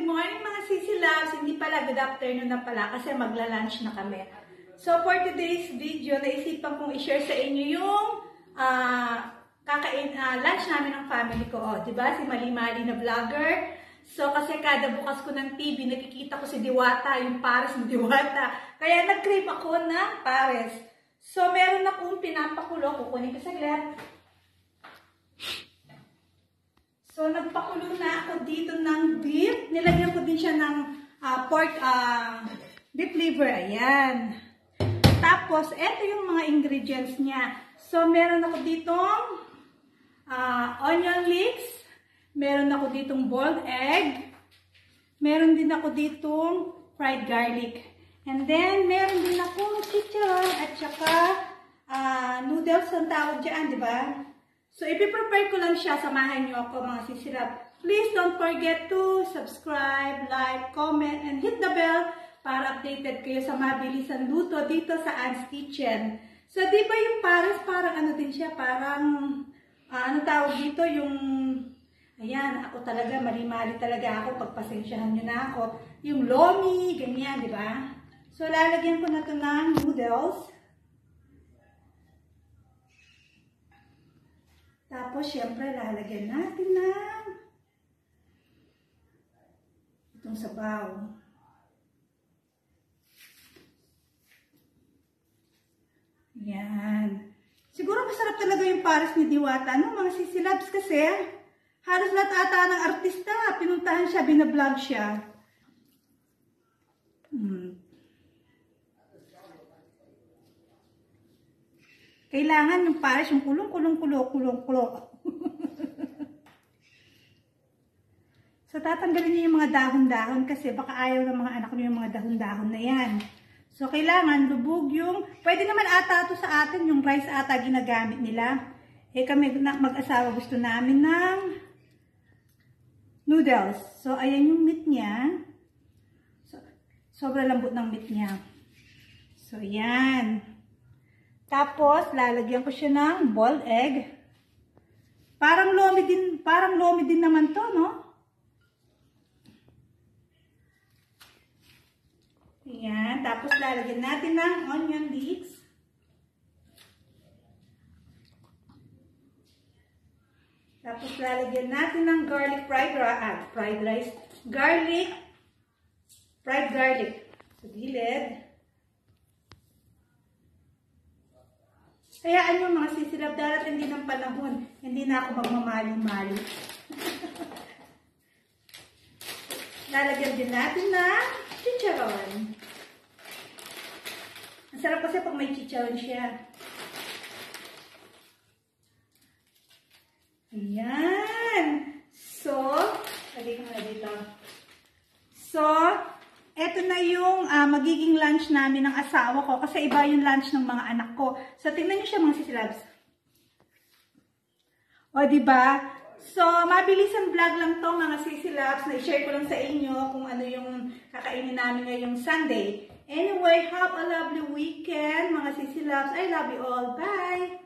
good morning mga sisi loves. Hindi pala, good afternoon na pala kasi magla-lunch na kami. So for today's video, naisipan kong i-share sa inyo yung lunch namin ng family ko. Oh, diba? Si Mali-Mali na vlogger. So kasi kada bukas ko ng TV, nakikita ko si Diwata, yung pares ni Diwata. Kaya nag-crave ako ng pares. So meron akong pinapakulo. Kukunin ko saglit. So, nagpakulo na ako dito ng beef. Nilagyan ko din siya ng pork beef liver. Ayan. Tapos, eto yung mga ingredients niya. So, meron ako ditong onion leeks. Meron ako ditong boiled egg. Meron din ako ditong fried garlic. And then, meron din akong chicharon at saka noodles ang tawag dyan, di ba? So, ipiprepare ko lang siya. Samahan niyo ako mga sisirap. Please don't forget to subscribe, like, comment, and hit the bell para updated kayo sa mabilisang luto dito sa Ann's Kitchen. So, di ba yung pares, parang ano din siya, parang, ano tawag dito, yung, ayan, ako talaga, mali-mali talaga ako, pagpasensyahan nyo na ako. Yung lomi, ganyan, di ba? So, lalagyan ko na ito ng noodles. Tapos, syempre, lalagyan natin ng itong sabaw. Yan. Siguro masarap talaga yung pares ni Diwata, no? Mga sisilabs kasi, halos lahat ata ng artista, pinuntahan siya, binablog siya. Kailangan ng pares yung kulong. So, tatanggalin niyo yung mga dahon-dahon kasi baka ayaw ng mga anak niyo yung mga dahon-dahon na yan. So, kailangan lubog yung, pwede naman ata ito sa atin, yung rice ata ginagamit nila. Eh, kami mag-asawa gusto namin ng noodles. So, ayan yung meat niya. So, sobrang lambot ng meat niya. So, ayan. Tapos, lalagyan ko siya ng boiled egg. Parang lomi din naman to, no? Ayan. Tapos, lalagyan natin ng onion leeks. Tapos, lalagyan natin ng garlic fried rice. Fried garlic. Sa gilid. Hayaan nyo mga sisilab, darating din ng panahon, hindi na ako magmamali-mali. Lalagyan din natin na chicharon. Ang sarap kasi pag may chicharon siya. Ayan. So, lagay ko na dito. So, eto na yung magiging lunch namin ng asawa ko kasi iba yung lunch ng mga anak ko. So, tingnan nyo siya mga sisilabs. O, diba? So, mabilis ang vlog lang to mga sisilabs. Na-share ko lang sa inyo kung ano yung kakainin namin ngayong Sunday. Anyway, have a lovely weekend mga sisilabs. I love you all. Bye!